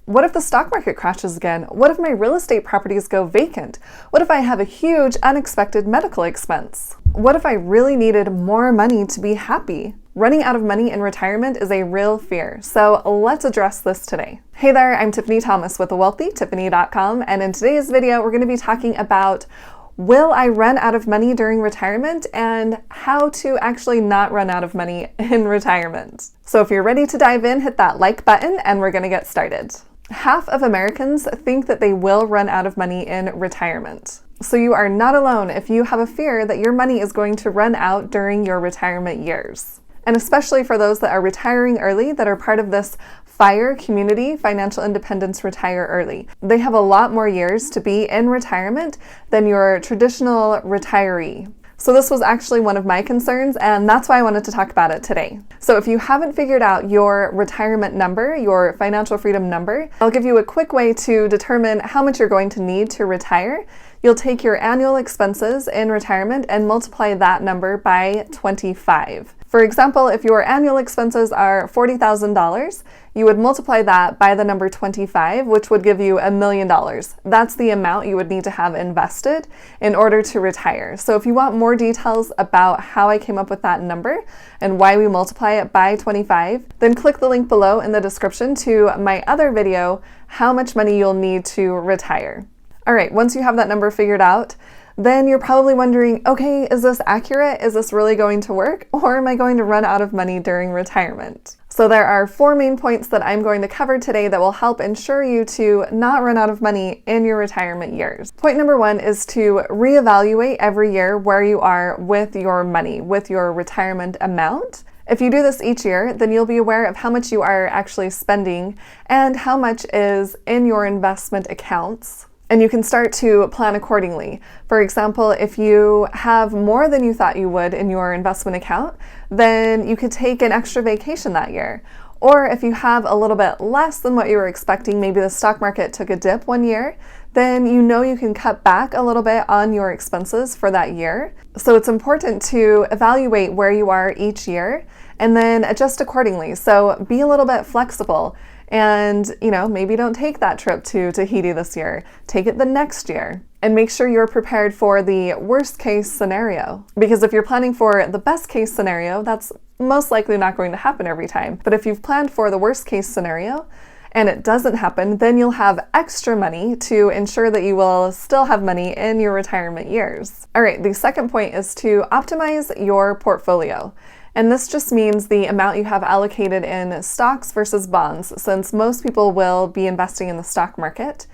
What if the stock market crashes again? What if my real estate properties go vacant? What if I have a huge unexpected medical expense? What if I really needed more money to be happy? Running out of money in retirement is a real fear, so let's address this today. Hey there, I'm Tiffany Thomas with wealthytiffany.com, and in today's video, we're going to be talking about will I run out of money during retirement and how to actually not run out of money in retirement. So if you're ready to dive in, hit that like button and we're going to get started. Half of Americans think that they will run out of money in retirement. So you are not alone if you have a fear that your money is going to run out during your retirement years. And especially for those that are retiring early, that are part of this FIRE community, Financial Independence Retire Early. They have a lot more years to be in retirement than your traditional retiree. So this was actually one of my concerns, and that's why I wanted to talk about it today. So if you haven't figured out your retirement number, your financial freedom number, I'll give you a quick way to determine how much you're going to need to retire. You'll take your annual expenses in retirement and multiply that number by 25. For example, if your annual expenses are $40,000, you would multiply that by the number 25, which would give you $1 million. That's the amount you would need to have invested in order to retire. So if you want more details about how I came up with that number and why we multiply it by 25, then click the link below in the description to my other video, how much money you'll need to retire. All right, once you have that number figured out, then you're probably wondering, okay, is this accurate? Is this really going to work? Or am I going to run out of money during retirement? So there are 4 main points that I'm going to cover today that will help ensure you to not run out of money in your retirement years. Point number 1 is to reevaluate every year where you are with your money, with your retirement amount. If you do this each year, then you'll be aware of how much you are actually spending and how much is in your investment accounts. And you can start to plan accordingly. For example, if you have more than you thought you would in your investment account, then you could take an extra vacation that year. Or if you have a little bit less than what you were expecting, maybe the stock market took a dip one year, then you know you can cut back a little bit on your expenses for that year. So it's important to evaluate where you are each year and then adjust accordingly. So be a little bit flexible. And, maybe don't take that trip to Tahiti this year. Take it the next year. And make sure you're prepared for the worst case scenario. Because if you're planning for the best case scenario, that's most likely not going to happen every time. But if you've planned for the worst case scenario and it doesn't happen, then you'll have extra money to ensure that you will still have money in your retirement years. All right, the second point is to optimize your portfolio. And this just means the amount you have allocated in stocks versus bonds, since most people will be investing in the stock market.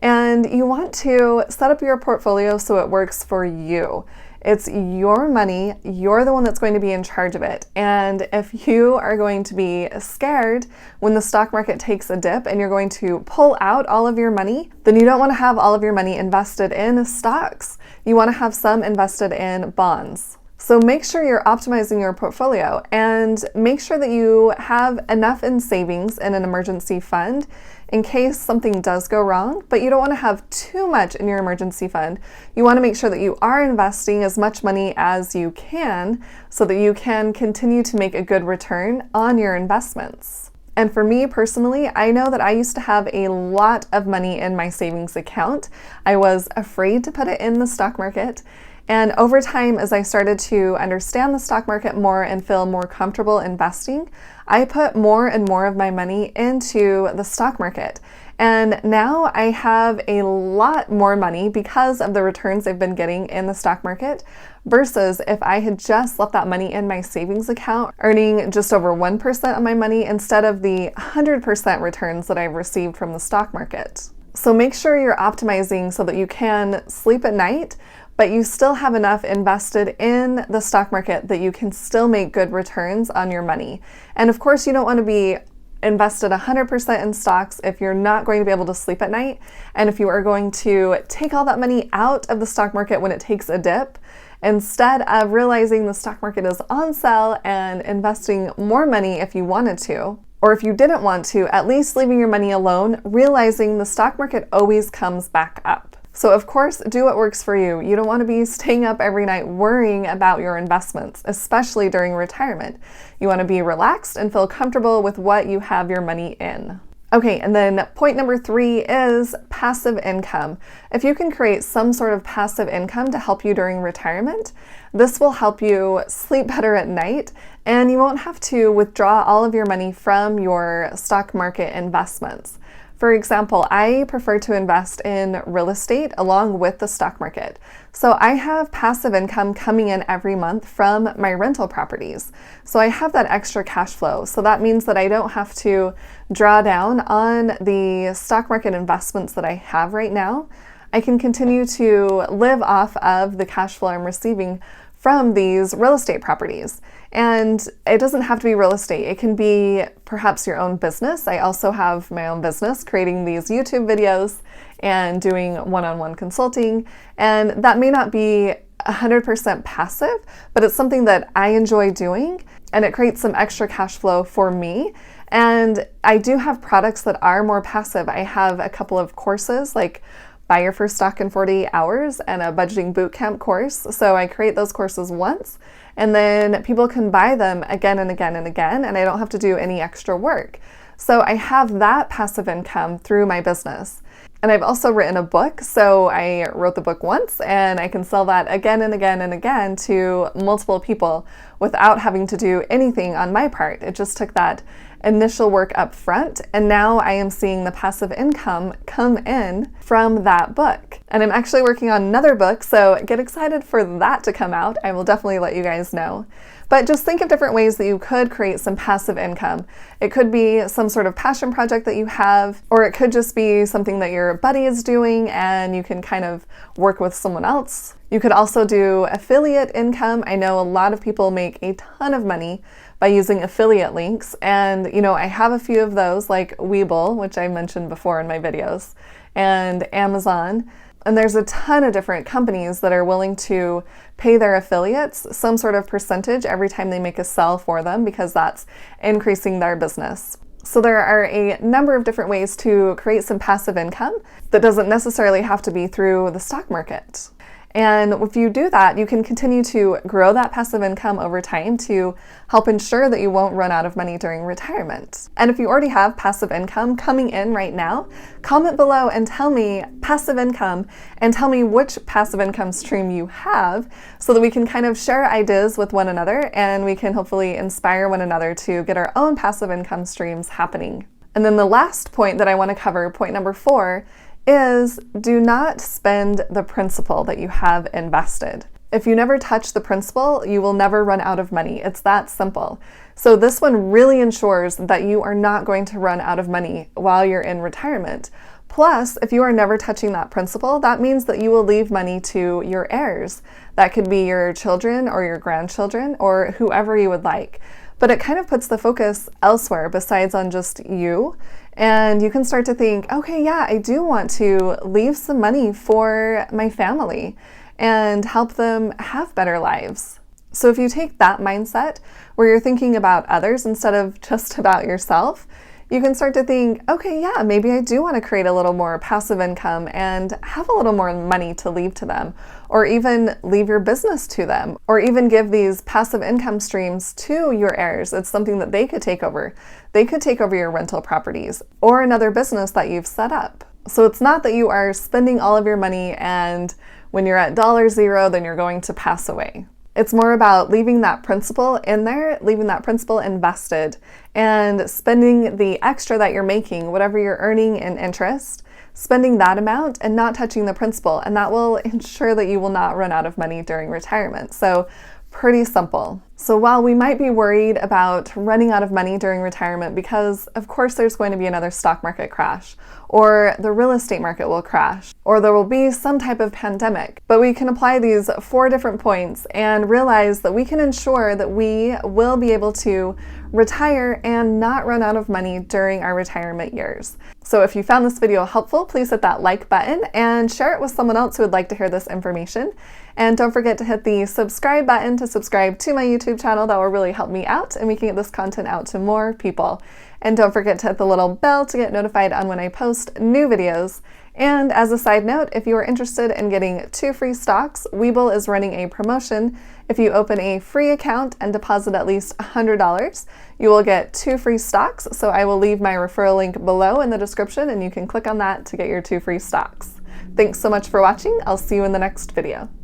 And you want to set up your portfolio so it works for you. It's your money, you're the one that's going to be in charge of it. And if you are going to be scared when the stock market takes a dip and you're going to pull out all of your money, then you don't want to have all of your money invested in stocks. You want to have some invested in bonds. So make sure you're optimizing your portfolio and make sure that you have enough in savings in an emergency fund in case something does go wrong, but you don't want to have too much in your emergency fund. You want to make sure that you are investing as much money as you can so that you can continue to make a good return on your investments. And for me personally, I know that I used to have a lot of money in my savings account. I was afraid to put it in the stock market. And over time, as I started to understand the stock market more and feel more comfortable investing, I put more and more of my money into the stock market. And now I have a lot more money because of the returns I've been getting in the stock market versus if I had just left that money in my savings account, earning just over 1% of my money instead of the 100% returns that I've received from the stock market. So make sure you're optimizing so that you can sleep at night, but you still have enough invested in the stock market that you can still make good returns on your money. And of course, you don't want to be invested 100% in stocks if you're not going to be able to sleep at night. And if you are going to take all that money out of the stock market when it takes a dip, instead of realizing the stock market is on sale and investing more money if you wanted to, or if you didn't want to, at least leaving your money alone, realizing the stock market always comes back up. So of course, do what works for you. You don't want to be staying up every night worrying about your investments, especially during retirement. You want to be relaxed and feel comfortable with what you have your money in. Okay, and then point number 3 is passive income. If you can create some sort of passive income to help you during retirement, this will help you sleep better at night, and you won't have to withdraw all of your money from your stock market investments. For example, I prefer to invest in real estate along with the stock market. So I have passive income coming in every month from my rental properties. So I have that extra cash flow. So that means that I don't have to draw down on the stock market investments that I have right now. I can continue to live off of the cash flow I'm receiving from these real estate properties. And it doesn't have to be real estate. It can be perhaps your own business. I also have my own business creating these YouTube videos and doing one-on-one consulting. And that may not be 100% passive, but it's something that I enjoy doing, and it creates some extra cash flow for me. And I do have products that are more passive. I have a couple of courses like Buy Your First Stock in 48 Hours and a budgeting bootcamp course. So I create those courses once, and then people can buy them again and again and again, and I don't have to do any extra work. So I have that passive income through my business. And I've also written a book. So I wrote the book once, and I can sell that again and again and again to multiple people without having to do anything on my part. It just took that initial work up front, and now I am seeing the passive income come in from that book. And I'm actually working on another book, so get excited for that to come out. I will definitely let you guys know. But just think of different ways that you could create some passive income. It could be some sort of passion project that you have, or it could just be something that your buddy is doing and you can kind of work with someone else. You could also do affiliate income. I know a lot of people make a ton of money by using affiliate links, and I have a few of those like Webull, which I mentioned before in my videos, and Amazon. And there's a ton of different companies that are willing to pay their affiliates some sort of percentage every time they make a sell for them, because that's increasing their business. So there are a number of different ways to create some passive income that doesn't necessarily have to be through the stock market. And if you do that, you can continue to grow that passive income over time to help ensure that you won't run out of money during retirement. And if you already have passive income coming in right now, comment below and tell me passive income, and tell me which passive income stream you have, so that we can kind of share ideas with one another, and we can hopefully inspire one another to get our own passive income streams happening. And then the last point that I want to cover, point number 4, is do not spend the principal that you have invested. If you never touch the principal, you will never run out of money. It's that simple. So this one really ensures that you are not going to run out of money while you're in retirement. Plus, if you are never touching that principal, that means that you will leave money to your heirs. That could be your children or your grandchildren or whoever you would like. But it kind of puts the focus elsewhere besides on just you. And you can start to think, okay, yeah, I do want to leave some money for my family and help them have better lives. So if you take that mindset where you're thinking about others instead of just about yourself, you can start to think, okay, yeah, maybe I do want to create a little more passive income and have a little more money to leave to them, or even leave your business to them, or even give these passive income streams to your heirs. It's something that they could take over. They could take over your rental properties or another business that you've set up. So it's not that you are spending all of your money and when you're at $0, then you're going to pass away. It's more about leaving that principal in there, leaving that principal invested, and spending the extra that you're making, whatever you're earning in interest, spending that amount and not touching the principal. And that will ensure that you will not run out of money during retirement. So pretty simple. So while we might be worried about running out of money during retirement because of course there's going to be another stock market crash, or the real estate market will crash, or there will be some type of pandemic, but we can apply these 4 different points and realize that we can ensure that we will be able to retire and not run out of money during our retirement years. So if you found this video helpful, please hit that like button and share it with someone else who would like to hear this information. And don't forget to hit the subscribe button to subscribe to my YouTube channel. That will really help me out and we can get this content out to more people. And don't forget to hit the little bell to get notified on when I post new videos. And as a side note, if you are interested in getting 2 free stocks, Webull is running a promotion. If you open a free account and deposit at least $100, you will get 2 free stocks. So I will leave my referral link below in the description and you can click on that to get your 2 free stocks. Thanks so much for watching. I'll see you in the next video.